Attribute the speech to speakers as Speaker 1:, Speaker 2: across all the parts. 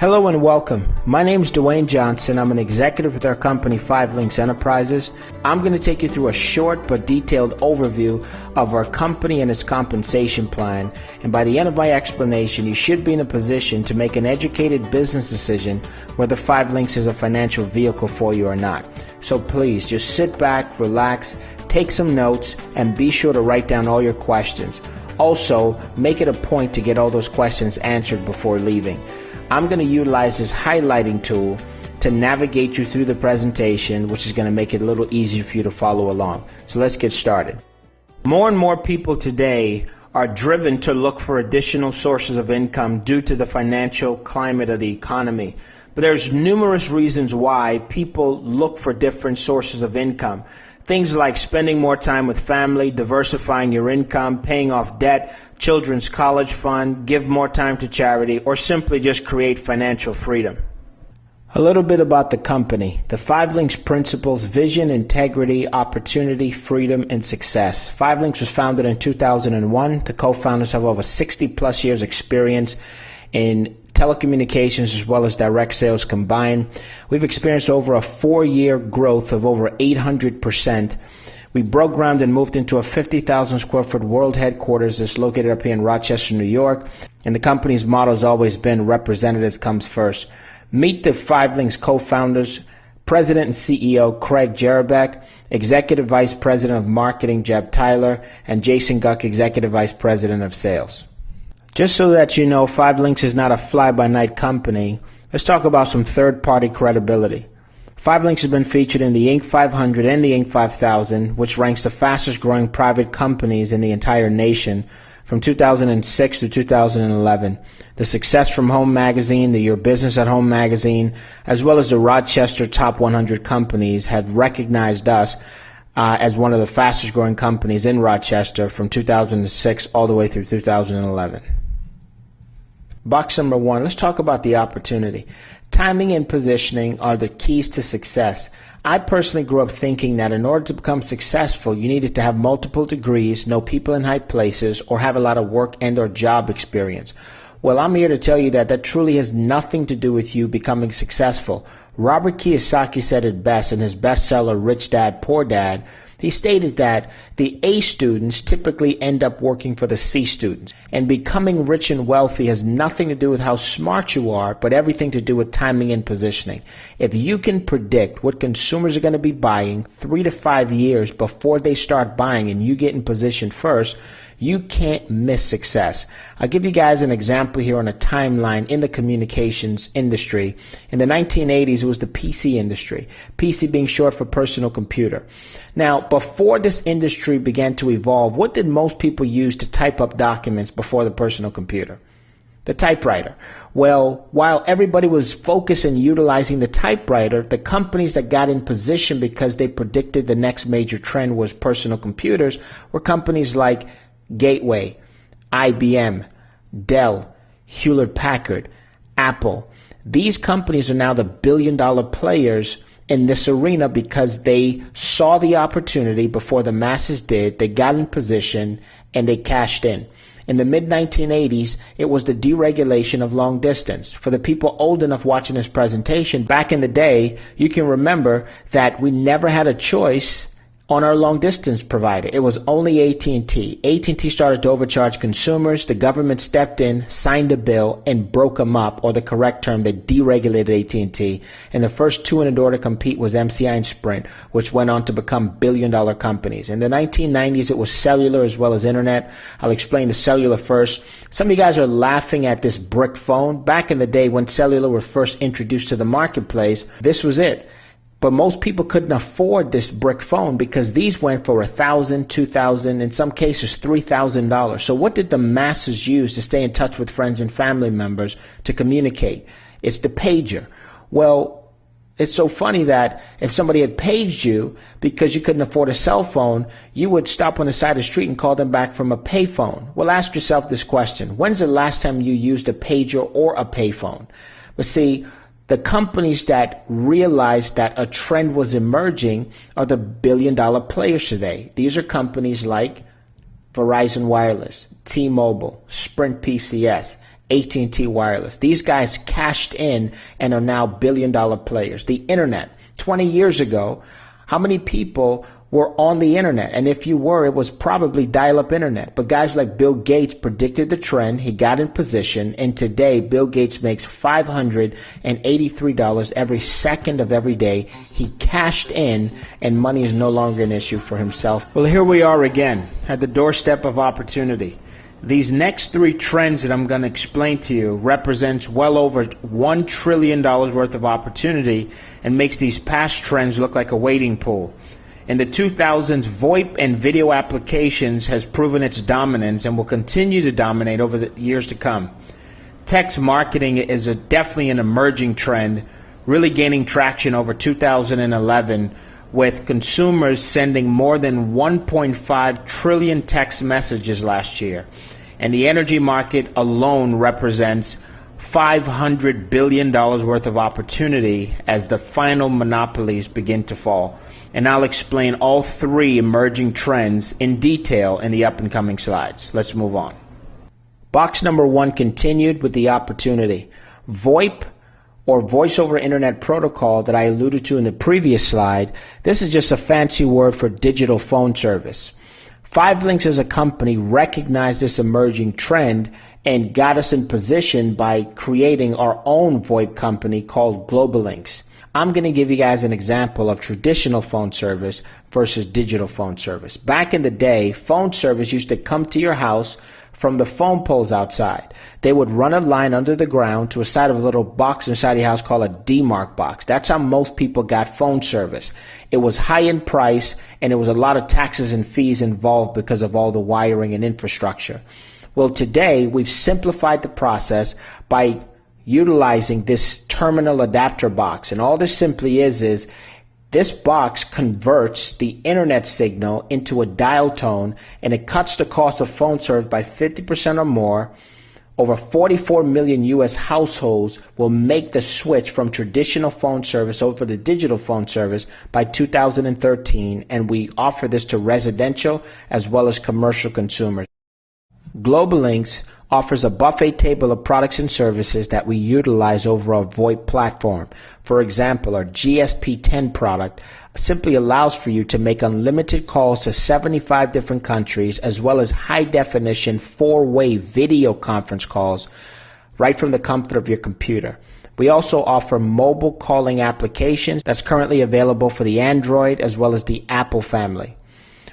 Speaker 1: Hello and welcome. My name is Dwayne Johnson. I'm an executive with our company 5 Links Enterprises. I'm going to take you through a short but detailed overview of our company and its compensation plan. And by the end of my explanation, you should be in a position to make an educated business decision whether 5 Links is a financial vehicle for you or not. So please just sit back, relax, take some notes, and be sure to write down all your questions. Also, make it a point to get all those questions answered before leaving. I'm going to utilize this highlighting tool to navigate you through the presentation, which is going to make it a little easier for you to follow along. So let's get started. More and more people today are driven to look for additional sources of income due to the financial climate of the economy. But there's numerous reasons why people look for different sources of income. Things like spending more time with family, diversifying your income, paying off debt, children's college fund, give more time to charity, or simply just create financial freedom. A little bit about the company. The 5 Links principles: vision, integrity, opportunity, freedom, and success. 5 Links was founded in 2001. The co-founders have over 60 plus years experience in telecommunications as well as direct sales combined. We've experienced over a 4-year growth of over 800%. We broke ground and moved into a 50,000 square foot world headquarters that's located up here in Rochester, New York. And the company's motto has always been representatives comes first. Meet the 5 Links co-founders, President and CEO Craig Jerabek, Executive Vice President of Marketing Jeb Tyler, and Jason Guck, Executive Vice President of Sales. Just so that you know, 5 Links is not a fly-by-night company, let's talk about some third-party credibility. 5 Links has been featured in the Inc. 500 and the Inc. 5000, which ranks the fastest-growing private companies in the entire nation from 2006 to 2011. The Success from Home magazine, the Your Business at Home magazine, as well as the Rochester Top 100 companies have recognized us as one of the fastest-growing companies in Rochester from 2006 all the way through 2011. Box number 1, let's talk about the opportunity. Timing and positioning are the keys to success. I personally grew up thinking that in order to become successful, you needed to have multiple degrees, know people in high places, or have a lot of work and or job experience. Well, I'm here to tell you that that truly has nothing to do with you becoming successful. Robert Kiyosaki said it best in his bestseller, Rich Dad, Poor Dad. He stated that the A students typically end up working for the C students. And becoming rich and wealthy has nothing to do with how smart you are, but everything to do with timing and positioning. If you can predict what consumers are going to be buying 3 to 5 years before they start buying and you get in position first, you can't miss success. I'll give you guys an example here on a timeline in the communications industry. In the 1980s, it was the PC industry, PC being short for personal computer. Now, before this industry began to evolve, what did most people use to type up documents before the personal computer? The typewriter. Well, while everybody was focused on utilizing the typewriter, the companies that got in position because they predicted the next major trend was personal computers were companies like Gateway, IBM, Dell, Hewlett-Packard, Apple. These companies are now the billion-dollar players in this arena because they saw the opportunity before the masses did. They got in position and they cashed in. In the mid-1980s, it was the deregulation of long distance. For the people old enough watching this presentation, back in the day, you can remember that we never had a choice on our long distance provider. It was only AT&T. AT&T started to overcharge consumers. The government stepped in, signed a bill, and broke them up, or the correct term, they deregulated AT&T. And the first two in order to compete was MCI and Sprint, which went on to become billion-dollar companies. In the 1990s, it was cellular as well as internet. I'll explain the cellular first. Some of you guys are laughing at this brick phone. Back in the day when cellular was first introduced to the marketplace, this was it. But most people couldn't afford this brick phone because these went for $1,000, $2,000, in some cases $3,000. So what did the masses use to stay in touch with friends and family members to communicate? It's the pager. Well, it's so funny that if somebody had paged you because you couldn't afford a cell phone, you would stop on the side of the street and call them back from a payphone. Well, ask yourself this question. When's the last time you used a pager or a payphone? But see, the companies that realized that a trend was emerging are the billion-dollar players today. These are companies like Verizon Wireless, T-Mobile, Sprint PCS, AT&T Wireless. These guys cashed in and are now billion-dollar players. The internet, 20 years ago, how many people were on the internet? And if you were, it was probably dial-up internet. But guys like Bill Gates predicted the trend. He got in position. And today, Bill Gates makes $583 every second of every day. He cashed in, and money is no longer an issue for himself. Well, here we are again at the doorstep of opportunity. These next three trends that I'm going to explain to you represents well over $1 trillion worth of opportunity and makes these past trends look like a wading pool. In the 2000s, VoIP and video applications has proven its dominance and will continue to dominate over the years to come. Text marketing is definitely an emerging trend, really gaining traction over 2011, with consumers sending more than 1.5 trillion text messages last year. And the energy market alone represents $500 billion worth of opportunity as the final monopolies begin to fall. And I'll explain all three emerging trends in detail in the up-and-coming slides. Let's move on. Box number one continued with the opportunity. VoIP, or Voice over Internet Protocol, that I alluded to in the previous slide, this is just a fancy word for digital phone service. 5LINX as a company recognized this emerging trend and got us in position by creating our own VoIP company called GlobalLinks. I'm going to give you guys an example of traditional phone service versus digital phone service. Back in the day, phone service used to come to your house from the phone poles outside. They would run a line under the ground to a side of a little box inside your house called a DMARC box. That's how most people got phone service. It was high in price, and there was a lot of taxes and fees involved because of all the wiring and infrastructure. Well, today we've simplified the process by utilizing this terminal adapter box. And all this simply is this box converts the internet signal into a dial tone, and it cuts the cost of phone service by 50% or more. Over 44 million U.S. households will make the switch from traditional phone service over to digital phone service by 2013, and we offer this to residential as well as commercial consumers. GlobalLinks offers a buffet table of products and services that we utilize over our VoIP platform. For example, our GSP10 product simply allows for you to make unlimited calls to 75 different countries, as well as high-definition 4-way video conference calls right from the comfort of your computer. We also offer mobile calling applications that's currently available for the Android as well as the Apple family.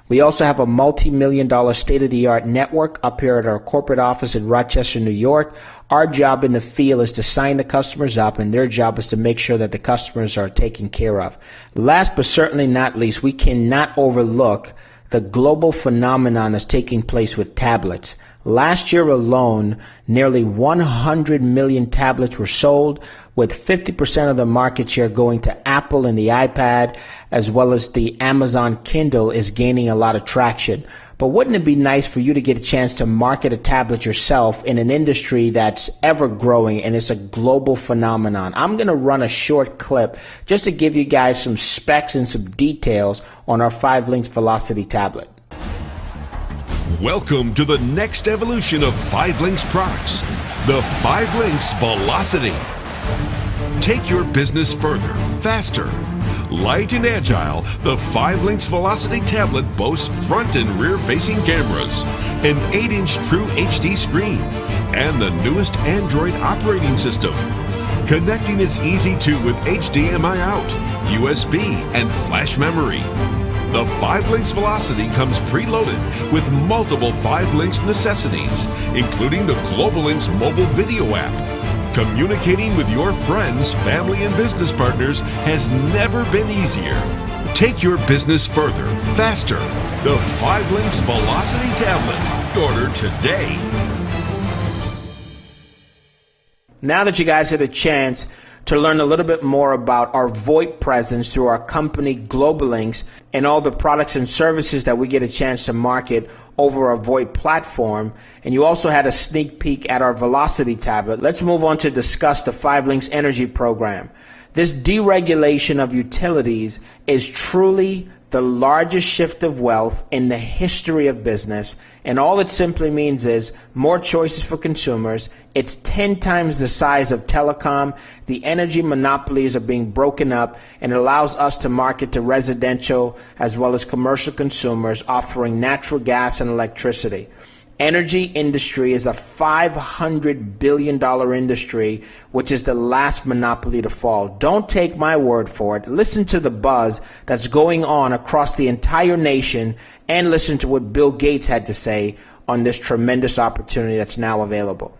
Speaker 1: We also have a multi-million-dollar state-of-the-art network up here at our corporate office in Rochester, New York. Our job in the field is to sign the customers up, and their job is to make sure that the customers are taken care of. Last but certainly not least, we cannot overlook the global phenomenon that's taking place with tablets. Last year alone, nearly 100 million tablets were sold, with 50% of the market share going to Apple and the iPad, as well as the Amazon Kindle is gaining a lot of traction. But wouldn't it be nice for you to get a chance to market a tablet yourself in an industry that's ever growing and it's a global phenomenon? I'm going to run a short clip just to give you guys some specs and some details on our 5LINX Velocity tablet.
Speaker 2: Welcome to the next evolution of 5LINX products, the 5LINX Velocity. Take your business further, faster. Light and agile, the 5LINX Velocity tablet boasts front and rear-facing cameras, an 8-inch True HD screen, and the newest Android operating system. Connecting is easy too with HDMI out, USB, and flash memory. The 5LINX Velocity comes preloaded with multiple 5LINX necessities, including the GlobalLinks mobile video app. Communicating with your friends, family, and business partners has never been easier. Take your business further, faster. The 5LINX Velocity tablet. Order today.
Speaker 1: Now that you guys had a chance to learn a little bit more about our VoIP presence through our company GlobalLinks and all the products and services that we get a chance to market over our VoIP platform, and you also had a sneak peek at our Velocity tablet, let's move on to discuss the 5LINX Energy Program. This deregulation of utilities is truly the largest shift of wealth in the history of business, And all it simply means is more choices for consumers. It's 10 times the size of telecom. The energy monopolies are being broken up, and it allows us to market to residential as well as commercial consumers, offering natural gas and electricity. Energy industry is a $500 billion industry, which is the last monopoly to fall. Don't take my word for it. Listen to the buzz that's going on across the entire nation, and listen to what Bill Gates had to say on this tremendous opportunity that's now available.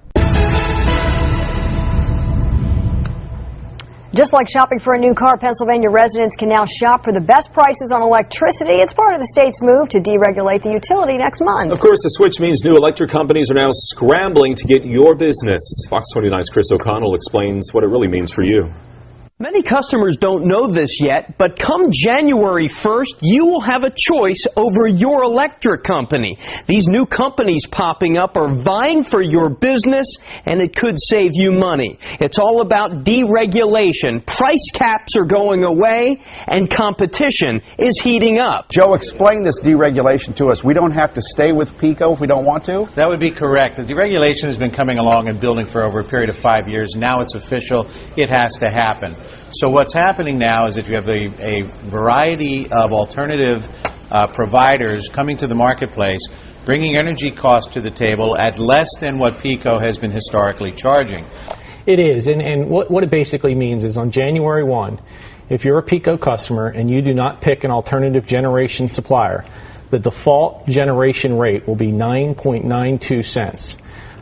Speaker 3: Just like shopping for a new car, Pennsylvania residents can now shop for the best prices on electricity. It's part of the state's move to deregulate the utility next month.
Speaker 4: Of course, the switch means new electric companies are now scrambling to get your business. Fox 29's Chris O'Connell explains what it really means for you.
Speaker 5: Many customers don't know this yet, but come January 1st, you will have a choice over your electric company. These new companies popping up are vying for your business, and it could save you money. It's all about deregulation. Price caps are going away, and competition is heating up.
Speaker 6: Joe, explain this deregulation to us. We don't have to stay with PECO if we don't want to?
Speaker 7: That would be correct. The deregulation has been coming along and building for over a period of 5 years. Now it's official. It has to happen. So what's happening now is that you have a variety of alternative providers coming to the marketplace, bringing energy costs to the table at less than what PECO has been historically charging.
Speaker 8: It is, and what it basically means is on January 1, if you're a PECO customer and you do not pick an alternative generation supplier, the default generation rate will be 9.92 cents.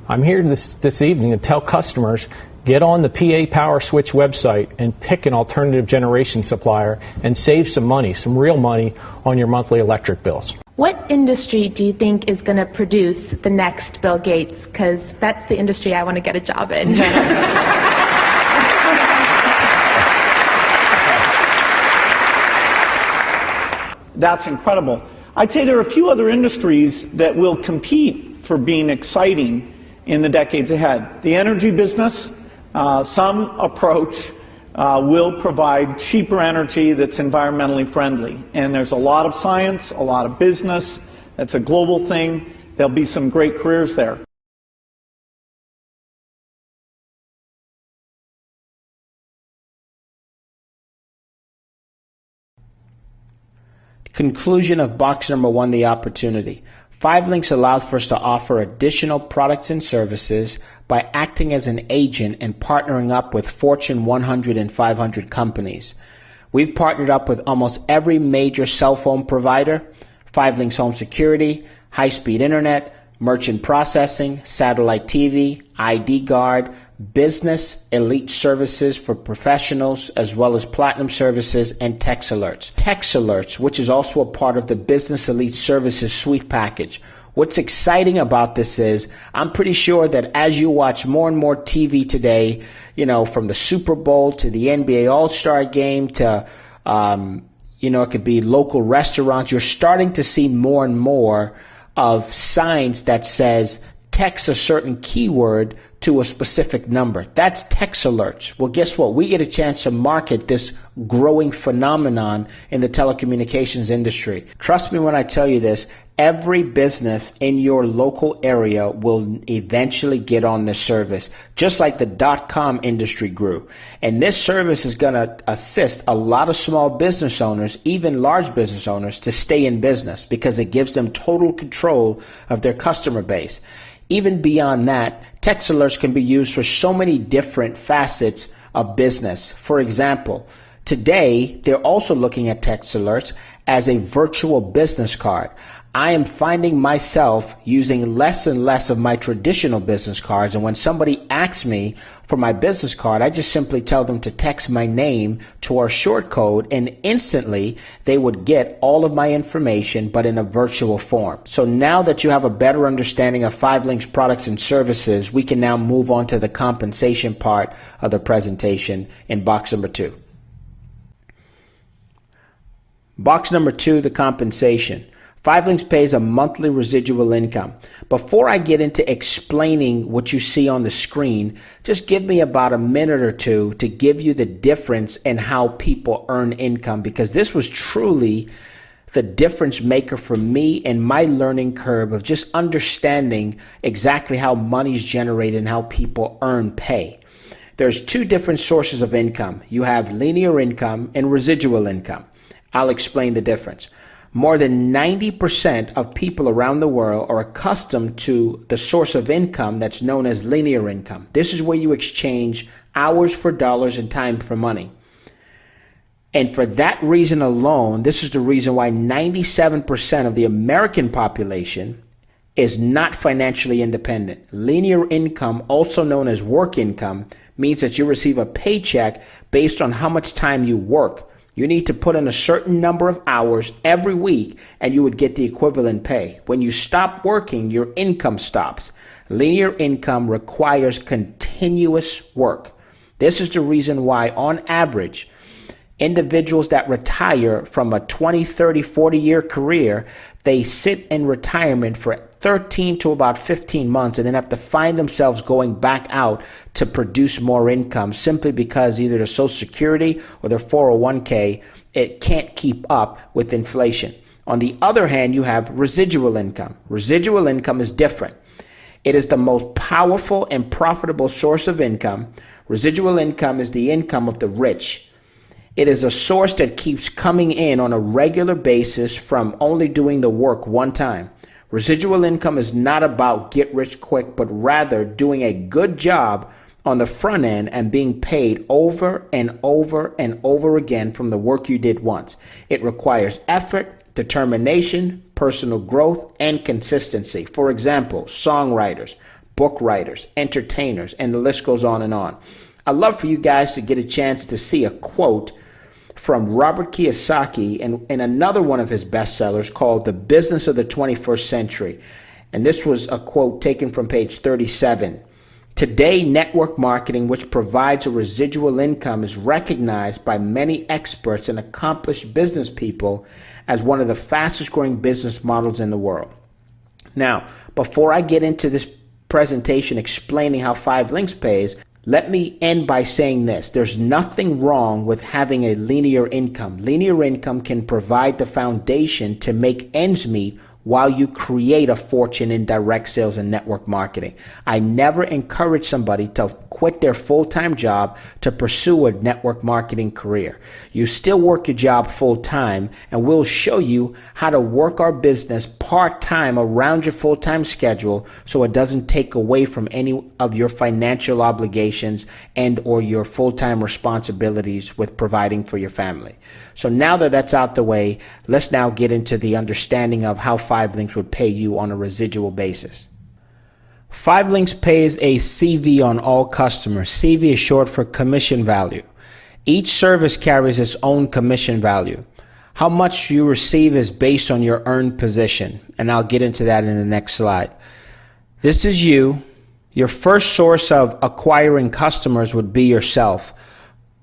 Speaker 8: I'm here this evening to tell customers, get on the PA Power Switch website and pick an alternative generation supplier and save some money, some real money, on your monthly electric bills.
Speaker 9: What industry do you think is going to produce the next Bill Gates? Because that's the industry I want to get a job in.
Speaker 10: That's incredible. I'd say there are a few other industries that will compete for being exciting in the decades ahead. The energy business, some approach will provide cheaper energy that's environmentally friendly. And there's a lot of science, a lot of business. That's a global thing. There'll be some great careers there.
Speaker 1: Conclusion of box number 1, the opportunity. 5 Links allows for us to offer additional products and services by acting as an agent and partnering up with Fortune 100 and 500 companies. We've partnered up with almost every major cell phone provider: 5 Links Home Security, high-speed internet, merchant processing, satellite TV, ID Guard, business elite services for professionals, as well as platinum services and text alerts. Text alerts, which is also a part of the business elite services suite package. What's exciting about this is I'm pretty sure that as you watch more and more TV today, from the Super Bowl to the NBA All-Star game to, it could be local restaurants, you're starting to see more and more of signs that says text a certain keyword to a specific number. That's text alerts. Well, guess what? We get a chance to market this growing phenomenon in the telecommunications industry. Trust me when I tell you this, every business in your local area will eventually get on this service, just like the .com industry grew. And this service is going to assist a lot of small business owners, even large business owners, to stay in business because it gives them total control of their customer base. Even beyond that, text alerts can be used for so many different facets of business. For example, today, they're also looking at text alerts as a virtual business card. I am finding myself using less and less of my traditional business cards, and when somebody asks me for my business card, I just simply tell them to text my name to our short code, and instantly they would get all of my information, but in a virtual form. So now that you have a better understanding of 5 Links products and services, we can now move on to the compensation part of the presentation in box number 2. Box number 2, the compensation. 5 Links pays a monthly residual income. Before I get into explaining what you see on the screen, just give me about a minute or two to give you the difference in how people earn income, because this was truly the difference maker for me and my learning curve of just understanding exactly how money is generated and how people earn pay. There's two different sources of income. You have linear income and residual income. I'll explain the difference. More than 90% of people around the world are accustomed to the source of income that's known as linear income. This is where you exchange hours for dollars and time for money. And for that reason alone, this is the reason why 97% of the American population is not financially independent. Linear income, also known as work income, means that you receive a paycheck based on how much time you work. You need to put in a certain number of hours every week and you would get the equivalent pay. When you stop working, your income stops. Linear income requires continuous work. This is the reason why, on average, individuals that retire from a 20, 30, 40-year career, they sit in retirement for 13 to about 15 months and then have to find themselves going back out to produce more income simply because either their Social Security or their 401k, it can't keep up with inflation. On the other hand, you have residual income. Residual income is different. It is the most powerful and profitable source of income. Residual income is the income of the rich. It is a source that keeps coming in on a regular basis from only doing the work one time. Residual income is not about get rich quick, but rather doing a good job on the front end and being paid over and over and over again from the work you did once. It requires effort, determination, personal growth, and consistency. For example, songwriters, book writers, entertainers, and the list goes on and on. I'd love for you guys to get a chance to see a quote from Robert Kiyosaki in another one of his bestsellers called The Business of the 21st Century. And this was a quote taken from page 37. Today, network marketing, which provides a residual income, is recognized by many experts and accomplished business people as one of the fastest growing business models in the world. Now, before I get into this presentation explaining how 5 Links pays, let me end by saying this. There's nothing wrong with having a linear income. Linear income can provide the foundation to make ends meet while you create a fortune in direct sales and network marketing. I never encourage somebody to quit their full-time job to pursue a network marketing career. You still work your job full-time, and we'll show you how to work our business part-time around your full-time schedule so it doesn't take away from any of your financial obligations and or your full-time responsibilities with providing for your family. So now that that's out the way, let's now get into the understanding of how 5 Links would pay you on a residual basis. 5 Links pays a CV on all customers. CV is short for commission value. Each service carries its own commission value. How much you receive is based on your earned position, and I'll get into that in the next slide. This is you. Your first source of acquiring customers would be yourself.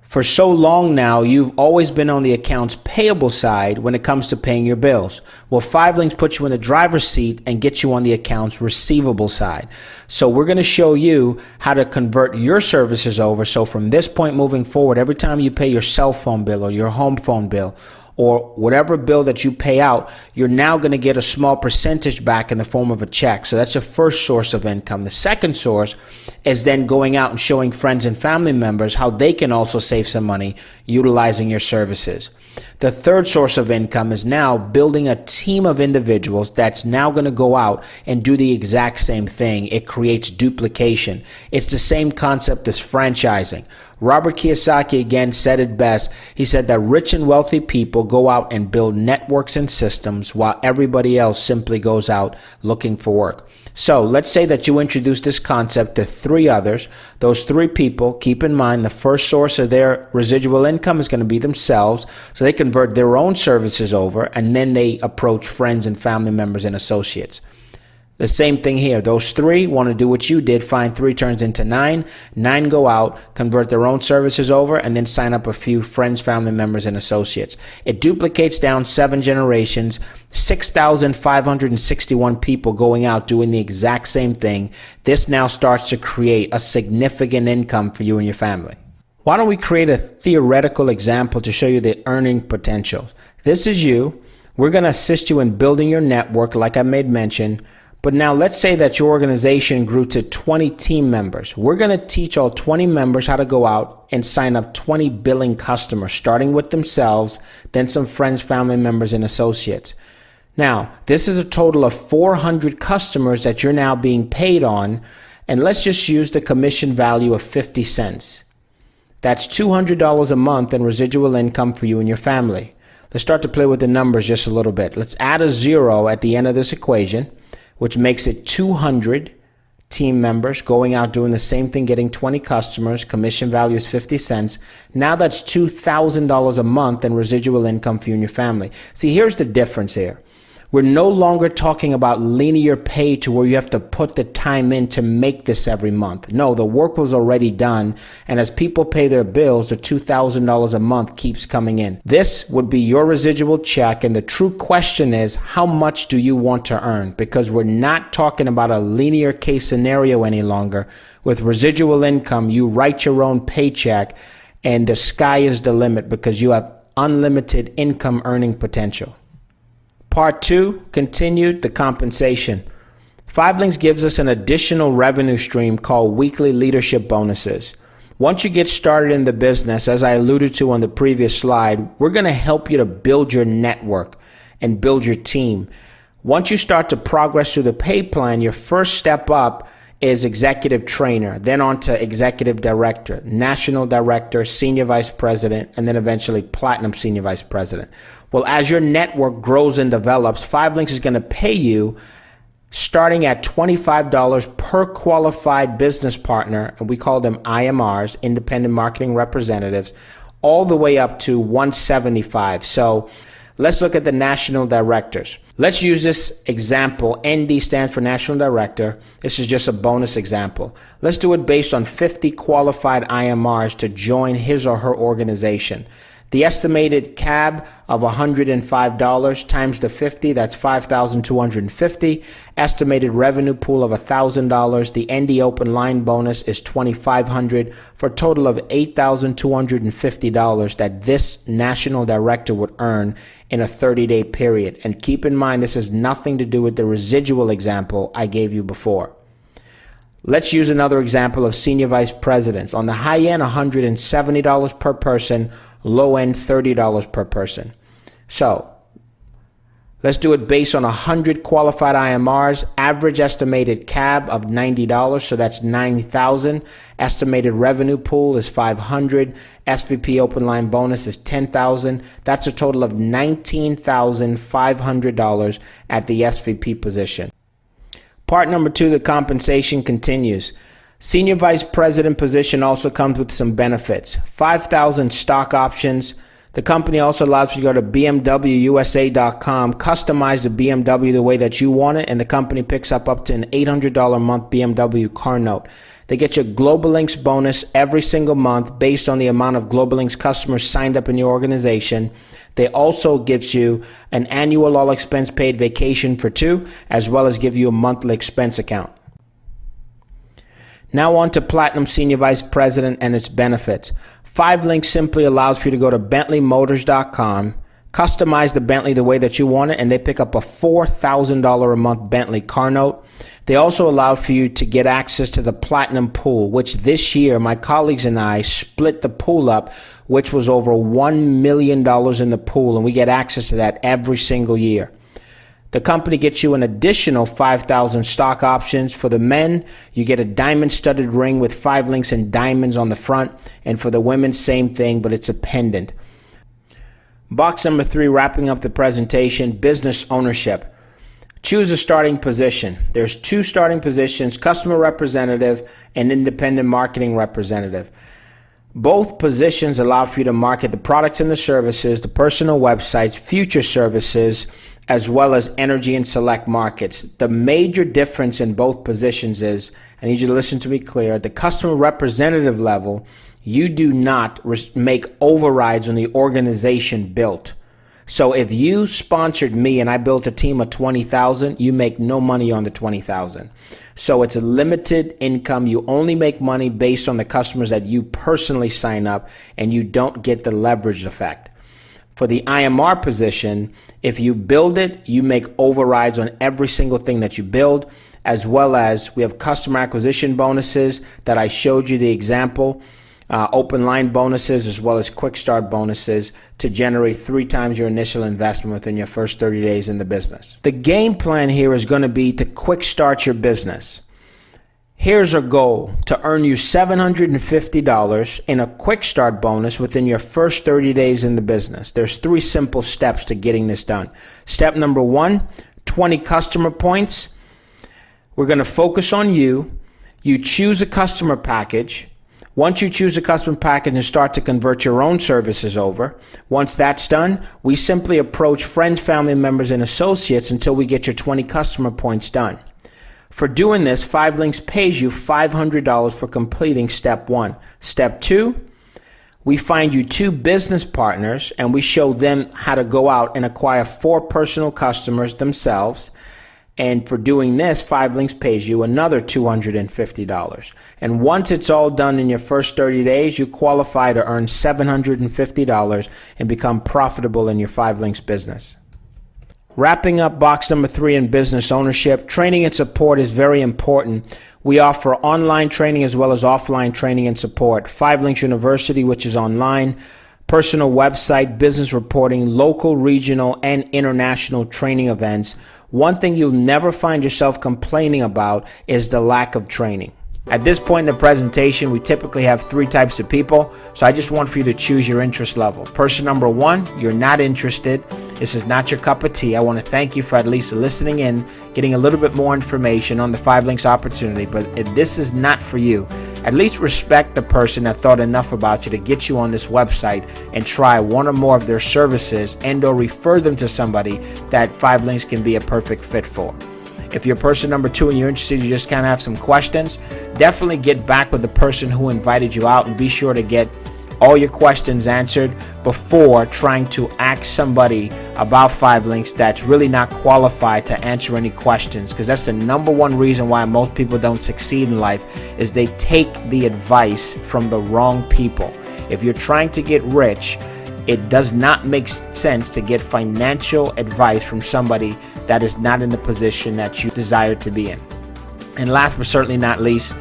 Speaker 1: For so long now, you've always been on the accounts payable side when it comes to paying your bills. Well, 5 Links puts you in the driver's seat and gets you on the accounts receivable side. So we're going to show you how to convert your services over. So from this point moving forward, every time you pay your cell phone bill or your home phone bill or whatever bill that you pay out, you're now going to get a small percentage back in the form of a check. So that's your first source of income. The second source is then going out and showing friends and family members how they can also save some money utilizing your services. The third source of income is now building a team of individuals that's now going to go out and do the exact same thing. It creates duplication. It's the same concept as franchising. Robert Kiyosaki again said it best. He said that rich and wealthy people go out and build networks and systems while everybody else simply goes out looking for work. So let's say that you introduce this concept to 3 others. Those 3 people, keep in mind the first source of their residual income is going to be themselves. So they convert their own services over and then they approach friends and family members and associates. The same thing here. Those 3 want to do what you did. Find 3 turns into 9. 9 go out, convert their own services over, and then sign up a few friends, family members, and associates. It duplicates down 7 generations, 6,561 people going out doing the exact same thing. This now starts to create a significant income for you and your family. Why don't we create a theoretical example to show you the earning potential? This is you. We're going to assist you in building your network, like I made mention. But now let's say that your organization grew to 20 team members. We're going to teach all 20 members how to go out and sign up 20 billing customers, starting with themselves, then some friends, family members, and associates. Now, this is a total of 400 customers that you're now being paid on, and let's just use the commission value of 50 cents. That's $200 a month in residual income for you and your family. Let's start to play with the numbers just a little bit. Let's add a zero at the end of this equation, which makes it 200 team members going out doing the same thing, getting 20 customers, commission value is 50 cents. Now that's $2,000 a month in residual income for you and your family. See, here's the difference here. We're no longer talking about linear pay to where you have to put the time in to make this every month. No, the work was already done, and as people pay their bills, the $2,000 a month keeps coming in. This would be your residual check, and the true question is, how much do you want to earn? Because we're not talking about a linear case scenario any longer. With residual income, you write your own paycheck, and the sky is the limit because you have unlimited income earning potential. Part 2, continued the compensation. 5links gives us an additional revenue stream called weekly leadership bonuses. Once you get started in the business, as I alluded to on the previous slide, we're going to help you to build your network and build your team. Once you start to progress through the pay plan, your first step up is executive trainer, then on to executive director, national director, senior vice president, and then eventually platinum senior vice president. Well, as your network grows and develops, 5links is going to pay you starting at $25 per qualified business partner, and we call them IMRs, independent marketing representatives, all the way up to $175. So let's look at the national directors. Let's use this example. ND stands for National Director. This is just a bonus example. Let's do it based on 50 qualified IMRs to join his or her organization. The estimated CAB of $105 times the 50, that's $5,250. Estimated revenue pool of $1,000. The ND open line bonus is $2,500 for a total of $8,250 that this national director would earn in a 30-day period. And keep in mind, this has nothing to do with the residual example I gave you before. Let's use another example of senior vice presidents. On the high end, $170 per person. Low end, $30 per person. So let's do it based on 100 qualified IMRs, average estimated CAB of $90, so that's $9,000. Estimated revenue pool is $500. SVP open line bonus is $10,000. That's a total of $19,500 at the SVP position. Part number 2, the compensation continues. Senior Vice President position also comes with some benefits. 5,000 stock options. The company also allows you to go to BMWUSA.com, customize the BMW the way that you want it, and the company picks up to an $800 a month BMW car note. They get you a Global Links bonus every single month based on the amount of Global Links customers signed up in your organization. They also give you an annual all expense paid vacation for 2, as well as give you a monthly expense account. Now on to Platinum Senior Vice President and its benefits. 5links simply allows for you to go to BentleyMotors.com, customize the Bentley the way that you want it, and they pick up a $4,000 a month Bentley car note. They also allow for you to get access to the Platinum Pool, which this year my colleagues and I split the pool up, which was over $1 million in the pool, and we get access to that every single year. The company gets you an additional 5,000 stock options. For the men, you get a diamond-studded ring with 5links and diamonds on the front. And for the women, same thing, but it's a pendant. Box number 3, wrapping up the presentation, business ownership. Choose a starting position. There's 2 starting positions, customer representative and independent marketing representative. Both positions allow for you to market the products and the services, the personal websites, future services, as well as energy and select markets. The major difference in both positions is, I need you to listen to me clear, at the customer representative level, you do not make overrides on the organization built. So if you sponsored me and I built a team of 20,000, you make no money on the 20,000. So it's a limited income. You only make money based on the customers that you personally sign up, and you don't get the leverage effect. For the IMR position, if you build it, you make overrides on every single thing that you build, as well as we have customer acquisition bonuses that I showed you the example, open line bonuses, as well as quick start bonuses to generate 3 times your initial investment within your first 30 days in the business. The game plan here is going to be to quick start your business. Here's our goal: to earn you $750 in a quick start bonus within your first 30 days in the business. There's 3 simple steps to getting this done. Step number 1, 20 customer points. We're going to focus on you. You choose a customer package. Once you choose a customer package and start to convert your own services over, once that's done, we simply approach friends, family members, and associates until we get your 20 customer points done. For doing this, 5 Links pays you $500 for completing step 1. Step 2, we find you 2 business partners and we show them how to go out and acquire 4 personal customers themselves. And for doing this, 5 Links pays you another $250. And once it's all done in your first 30 days, you qualify to earn $750 and become profitable in your 5 Links business. Wrapping up box number 3 in business ownership, training and support is very important. We offer online training as well as offline training and support. 5 Links University, which is online, personal website, business reporting, local, regional, and international training events. One thing you'll never find yourself complaining about is the lack of training. At this point in the presentation, we typically have 3 types of people, so I just want for you to choose your interest level. Person number 1, you're not interested. This is not your cup of tea. I want to thank you for at least listening in, getting a little bit more information on the 5 Links opportunity, but if this is not for you, at least respect the person that thought enough about you to get you on this website and try one or more of their services and or refer them to somebody that 5 Links can be a perfect fit for. If you're person number 2 and you're interested, you just kind of have some questions, definitely get back with the person who invited you out and be sure to get all your questions answered before trying to ask somebody about 5 Links that's really not qualified to answer any questions, because that's the number 1 reason why most people don't succeed in life is they take the advice from the wrong people. If you're trying to get rich, it does not make sense to get financial advice from somebody that is not in the position that you desire to be in. And last but certainly not least,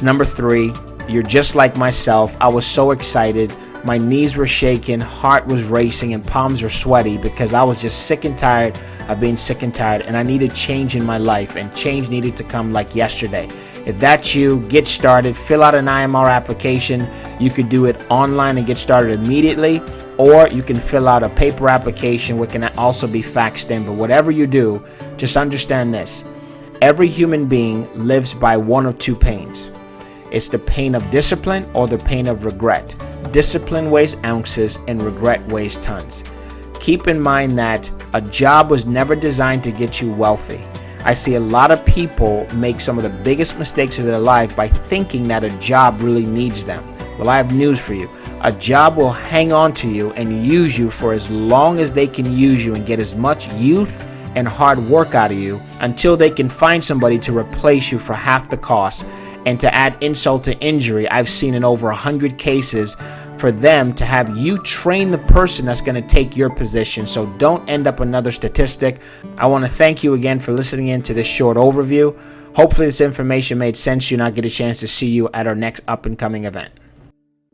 Speaker 1: number 3, you're just like myself. I was so excited. My knees were shaking, heart was racing, and palms were sweaty because I was just sick and tired of being sick and tired, and I needed change in my life, and change needed to come like yesterday. If that's you, get started. Fill out an IMR application. You could do it online and get started immediately, or you can fill out a paper application which can also be faxed in. But whatever you do, just understand this. Every human being lives by one of 2 pains. It's the pain of discipline or the pain of regret. Discipline weighs ounces and regret weighs tons. Keep in mind that a job was never designed to get you wealthy. I see a lot of people make some of the biggest mistakes of their life by thinking that a job really needs them. Well, I have news for you. A job will hang on to you and use you for as long as they can use you and get as much youth and hard work out of you until they can find somebody to replace you for half the cost. And to add insult to injury, I've seen in over 100 cases for them to have you train the person that's going to take your position. So don't end up another statistic. I want to thank you again for listening in to this short overview. Hopefully this information made sense to you and I'll get a chance to see you at our next up and coming event.